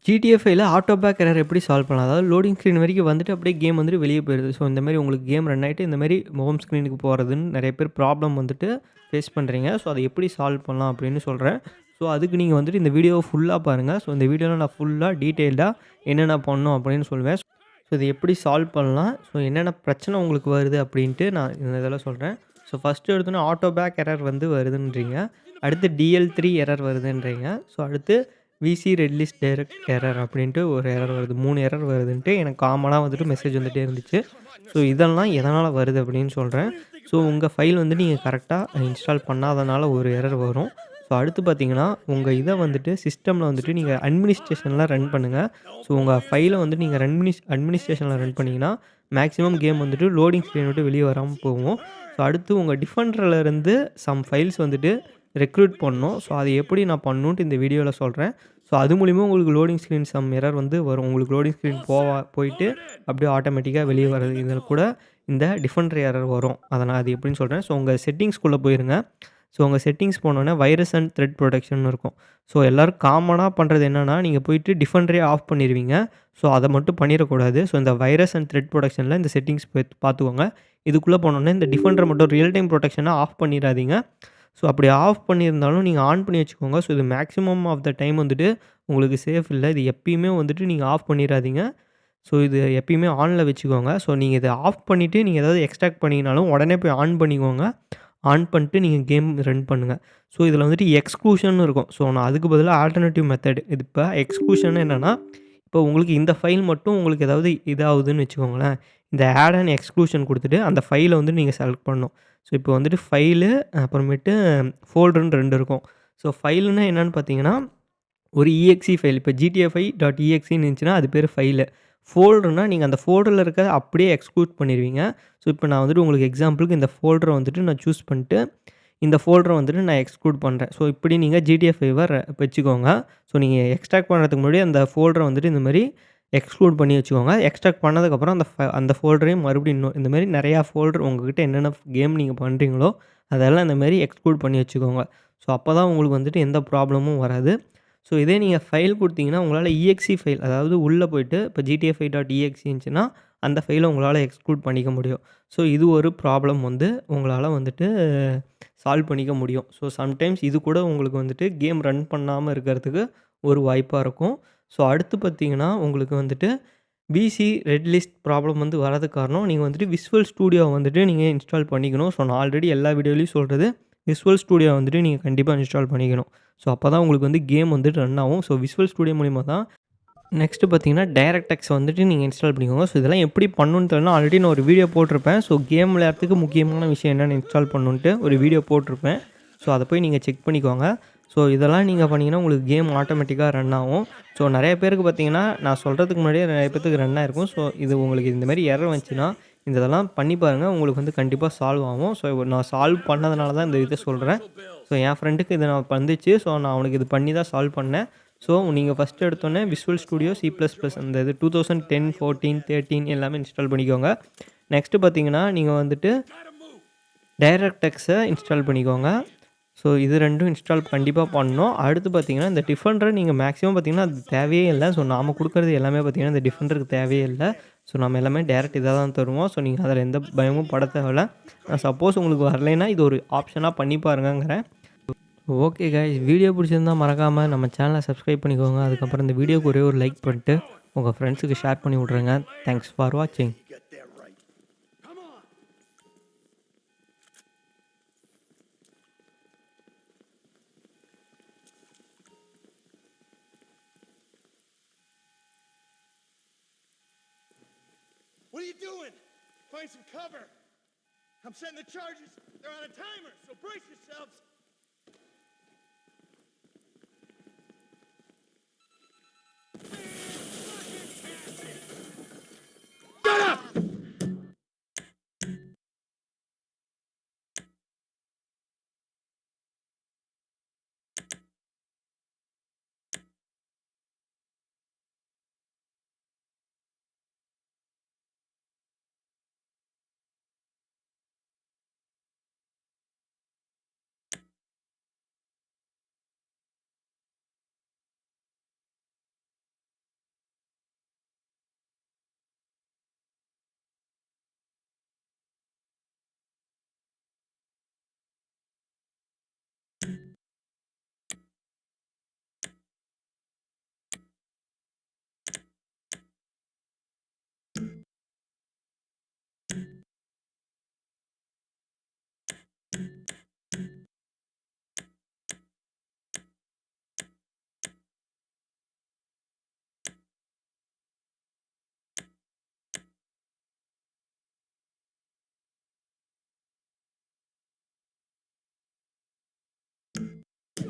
GTA 5ல auto back error எப்படி solve பண்ணலாம்? அதாவது லோடிங் ஸ்க்ரீன் வரைக்கும் வந்துட்டு அப்படியே கேம் வந்துட்டு வெளிய போயிருது. ஸோ இந்த மாரி உங்களுக்கு கேம் ரன் ஆயிட்டு இந்த மாரி ஹோம் ஸ்க்ரீனுக்கு போறதுன்னு நெறைய பேர் ப்ராப்ளம் வந்துட்டு ஃபேஸ் பண்றீங்க. ஸோ அத எப்படி சால்வ் பண்ணலாம் அப்படின்னு சொல்றேன். ஸோ அதுக்கு நீங்க வந்துட்டு இந்த வீடியோவ ஃபுல்லா பாருங்க. ஸோ இந்த வீடியோல நான் ஃபுல்லா டீட்டெயில்டா என்னென்ன பண்ணணும் அப்படின்னு சொல்லுவேன். ஸோ இத எப்படி சால்வ் பண்ணலாம்? ஸோ என்னென்ன பிரச்சனை உங்களுக்கு வருது அப்படின்ட்டு நான் இந்த இதில சொல்றேன். ஸோ ஃபர்ஸ்ட்டு எடுத்தோனே ஆட்டோ பேக் எரர் வந்து வருதுன்றீங்க. அடுத்து DL3 எரர் வருதுன்றீங்க. ஸோ அடுத்து விசி ரெட் லிஸ்ட் டைரக்ட் எரர் அப்படின்ட்டு ஒரு எரர் வருது. 3 எரர் வருதுன்ட்டு எனக்கு காமனா வந்துட்டு மெசேஜ் வந்துட்டே இருந்துச்சு. ஸோ இதெல்லாம் எதனால வருது அப்படின்னு சொல்றேன். ஸோ உங்க ஃபைல் வந்து நீங்க கரெக்ட்டா இன்ஸ்டால் பண்ணாதனால ஒரு எரர் வரும். ஸோ அடுத்து பார்த்தீங்கன்னா, உங்க இத வந்துட்டு சிஸ்டம்ல வந்துட்டு நீங்க அட்மினிஸ்ட்ரேஷன்ல ரன் பண்ணுங்க. ஸோ உங்க ஃபைல வந்து நீங்க அட்மினிஸ்ட்ரேஷன்ல ரன் பண்ணீங்கன்னா, மேக்ஸிமம் கேம் வந்துட்டு லோடிங் ஸ்க்ரீன் விட்டு வெளிய வராம போகும். ஸோ அடுத்து உங்க டிஃபெண்டர்ல இருந்து சம் ஃபைல்ஸ் வந்துட்டு ரெக்ரூட் பண்ணணும். ஸோ அது எப்படி நான் பண்ணணுன்ட்டு இந்த வீடியோல சொல்றேன். ஸோ அது மூலியமா உங்களுக்கு லோடிங் ஸ்க்ரீன் சம் எரர் வந்து வரும். உங்களுக்கு லோடிங் ஸ்க்ரீன் போயிட்டு அப்படியே ஆட்டோமேட்டிக்கா வெளிய வர்றது. இதில கூட இந்த டிஃபெண்டர் எரர் வரும். அத நான் அது எப்படின்னு சொல்றேன். ஸோ உங்க செட்டிங்ஸ்குள்ள போயிருங்க. ஸோ உங்க செட்டிங்ஸ் போனோனே வைரஸ் அண்ட் த்ரெட் புரொடெக்ஷன்னு இருக்கும். ஸோ எல்லாரும் காமனா பண்றது என்னன்னா, நீங்க போயிட்டு டிஃபெண்டரே ஆஃப் பண்ணிருவீங்க. ஸோ அத மட்டும் பண்ணிறக்கூடாது. ஸோ இந்த வைரஸ் அண்ட் த்ரெட் புரொடெக்ஷன்ல இந்த செட்டிங்ஸ் போய் பார்த்துக்கோங்க. இதுக்குள்ள போனோனே இந்த டிஃபெண்டர் மட்டும் ரியல் டைம் புரொடெக்ஷன ஆஃப் பண்ணிறாதீங்க. ஸோ அப்படி ஆஃப் பண்ணியிருந்தாலும் நீங்க ஆன் பண்ணி வச்சுக்கோங்க. ஸோ இது மேக்ஸிமம் ஆஃப் த டைம் வந்துட்டு உங்களுக்கு சேஃப் இல்ல. இது எப்பயுமே வந்துட்டு நீங்க ஆஃப் பண்ணிறாதீங்க. ஸோ இது எப்பயுமே ஆன்ல வச்சுக்கோங்க. ஸோ நீங்க இத ஆஃப் பண்ணிட்டு நீங்க ஏதாவது எக்ஸ்ட்ராக்ட் பண்ணீங்கனாலும் உடனே போய் ஆன் பண்ணிக்கோங்க. ஆன் பண்ணிட்டு நீங்க கேம் ரன் பண்ணுங்க. ஸோ இதில வந்துட்டு எக்ஸ்க்ளூஷன்னு இருக்கும். ஸோ நான் அதுக்கு பதிலா ஆல்டர்னேட்டிவ் மெத்தட் இது இப்ப எக்ஸ்க்ளூஷன் என்னன்னா, இப்போ உங்களுக்கு இந்த ஃபைல் மட்டும் உங்களுக்கு ஏதாவது இதாகுதுன்னு வச்சுக்கோங்களேன். இந்த ஆட் அண்ட் எக்ஸ்க்ளூஷன் குடுத்துட்டு அந்த ஃபைல வந்து நீங்க செலக்ட் பண்ணணும். ஸோ இப்போ வந்துட்டு ஃபைலு அப்புறமேட்டு ஃபோல்டர்ன்னு 2 இருக்கும். ஸோ ஃபைலுன்னா என்னன்னு பார்த்தீங்கன்னா, ஒரு EXE ஃபைல் இப்போ GTA5.exeன்னு இருந்துச்சுன்னா அது பேரு ஃபைலு. ஃபோல்டர்னா நீங்க அந்த ஃபோல்டர்ல இருக்கிறத அப்படியே எக்ஸ்க்ளூட் பண்ணிருவீங்க. ஸோ இப்போ நான் வந்துட்டு உங்களுக்கு எக்ஸாம்பிளுக்கு இந்த ஃபோல்டர வந்துட்டு நான் சூஸ் பண்ணிட்டு, இந்த ஃபோல்டர வந்துட்டு நான் எக்ஸ்க்ளூட் பண்றேன். ஸோ இப்படி நீங்க GTA5 வச்சுக்கோங்க. ஸோ நீங்க எக்ஸ்ட்ராக்ட் பண்ணுறதுக்கு முன்னாடி அந்த ஃபோல்டர வந்துட்டு இந்த மாரி எக்ஸ்க்ளூட் பண்ணி வச்சுக்கோங்க. எக்ஸ்ட்ராக்ட் பண்ணதுக்கப்புறம் அந்த ஃபோல்டரையும் மறுபடியும் இந்த மாரி நெறையா ஃபோல்டர் உங்ககிட்ட என்னென்ன கேம் நீங்க பண்றீங்களோ, அதெல்லாம் இந்த மாரி எக்ஸ்க்ளூட் பண்ணி வச்சுக்கோங்க. ஸோ அப்பதான் உங்களுக்கு வந்துட்டு எந்த ப்ராப்ளமும் வராது. ஸோ இதே நீங்க ஃபைல் குடுத்தீங்கன்னா, உங்களால EXE ஃபைல் அதாவது உள்ள போயிட்டு இப்போ GTA5.exe இருந்துச்சுன்னா, அந்த ஃபைல உங்களால எக்ஸ்க்ளூட் பண்ணிக்க முடியும். ஸோ இது ஒரு ப்ராப்ளம் வந்து உங்களால வந்துட்டு சால்வ் பண்ணிக்க முடியும். ஸோ சம்டைம்ஸ் இது கூட உங்களுக்கு வந்துட்டு கேம் ரன் பண்ணாம இருக்கிறதுக்கு ஒரு வாய்ப்பா இருக்கும். ஸோ அடுத்து பார்த்தீங்கன்னா, உங்களுக்கு வந்துட்டு விசி ரெட் லிஸ்ட் ப்ராப்ளம் வந்து வரதுக்கு காரணம், நீங்க வந்துட்டு விசுவல் ஸ்டூடியோ வந்துட்டு நீங்க இன்ஸ்டால் பண்ணிக்கணும். ஸோ நான் ஆல்ரெடி எல்லா வீடியோலயும் சொல்றது, விசுவல் ஸ்டூடியோ வந்துட்டு நீங்க கண்டிப்பா இன்ஸ்டால் பண்ணிக்கணும். ஸோ அப்பதான் உங்களுக்கு வந்து கேம் வந்துட்டு ரன் ஆகும். ஸோ விசுவல் ஸ்டூடியோ மூலியமா தான் நெக்ஸ்ட்டு பார்த்தீங்கன்னா, டைரக்ட் எக்ஸ் வந்துட்டு நீங்க இன்ஸ்டால் பண்ணிக்கோங்க. ஸோ இதெல்லாம் எப்படி பண்ணணும்னு தெரியலனா ஆல்ரெடி நான் ஒரு வீடியோ போட்டிருப்பேன். ஸோ கேம் விளையாடுறதுக்கு முக்கியமான விஷயம் என்னென்னு இன்ஸ்டால் பண்ணணுன்ட்டு ஒரு வீடியோ போட்டிருப்பேன். ஸோ அத போய் நீங்க செக் பண்ணிக்கோங்க. ஸோ இதெல்லாம் நீங்க பண்ணீங்கன்னா, உங்களுக்கு கேம் ஆட்டோமேட்டிக்கா ரன் ஆகும். ஸோ நெறைய பேருக்கு பார்த்தீங்கன்னா, நான் சொல்றதுக்கு முன்னாடியே நெறைய பேத்துக்கு ரன் ஆயிருக்கும். ஸோ இது உங்களுக்கு இந்த மாரி எரர் வந்துச்சுன்னா, இந்த இதெல்லாம் பண்ணி பாருங்க. உங்களுக்கு வந்து கண்டிப்பா சால்வ் ஆகும். ஸோ நான் சால்வ் பண்ணதுனால தான் இந்த இத சொல்றேன். ஸோ என் ஃப்ரெண்டுக்கு இது நான் வந்துச்சு. ஸோ நான் அவனுக்கு இது பண்ணி தான் சால்வ் பண்ணேன். ஸோ நீங்க ஃபர்ஸ்ட்டு எடுத்தோனே விசுவல் ஸ்டுடியோ C++ அந்த இது 2010, 14, 13 எல்லாமே இன்ஸ்டால் பண்ணிக்கோங்க. நெக்ஸ்ட்டு பார்த்தீங்கன்னா, நீங்க வந்துட்டு டைரக்ட் எக்ஸ இன்ஸ்டால் பண்ணிக்கோங்க. ஸோ இது 2ம் இன்ஸ்டால் கண்டிப்பா பண்ணணும். அடுத்து பார்த்தீங்கன்னா, இந்த டிஃபெண்டர நீங்க மேக்ஸிமம் பார்த்தீங்கன்னா, அது தேவையே இல்ல. ஸோ நாம குடுக்குறது எல்லாமே பார்த்தீங்கன்னா, இந்த டிஃபெண்டருக்கு தேவையே இல்ல. ஸோ நம்ம எல்லாமே டைரக்ட் இதா தான் தருவோம். ஸோ நீங்க அதில எந்த பயமும் பட தேவையில்ல. சப்போஸ் உங்களுக்கு வரலைன்னா, இது ஒரு ஆப்ஷனா பண்ணி பாருங்கங்கிறேன். ஓகே காய்ஸ், வீடியோ பிடிச்சிருந்தா மறக்காம நம்ம சேனலை சப்ஸ்கிரைப் பண்ணிக்கோங்க. அதுக்கப்புறம் இந்த வீடியோக்கு ஒரே ஒரு லைக் பண்ணிட்டு உங்க ஃப்ரெண்ட்ஸுக்கு ஷேர் பண்ணி விட்ருங்க. தேங்க்ஸ் ஃபார் வாட்சிங். What are you doing? Find some cover. I'm setting the charges. They're on a timer, so brace yourselves.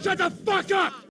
Shut the fuck up!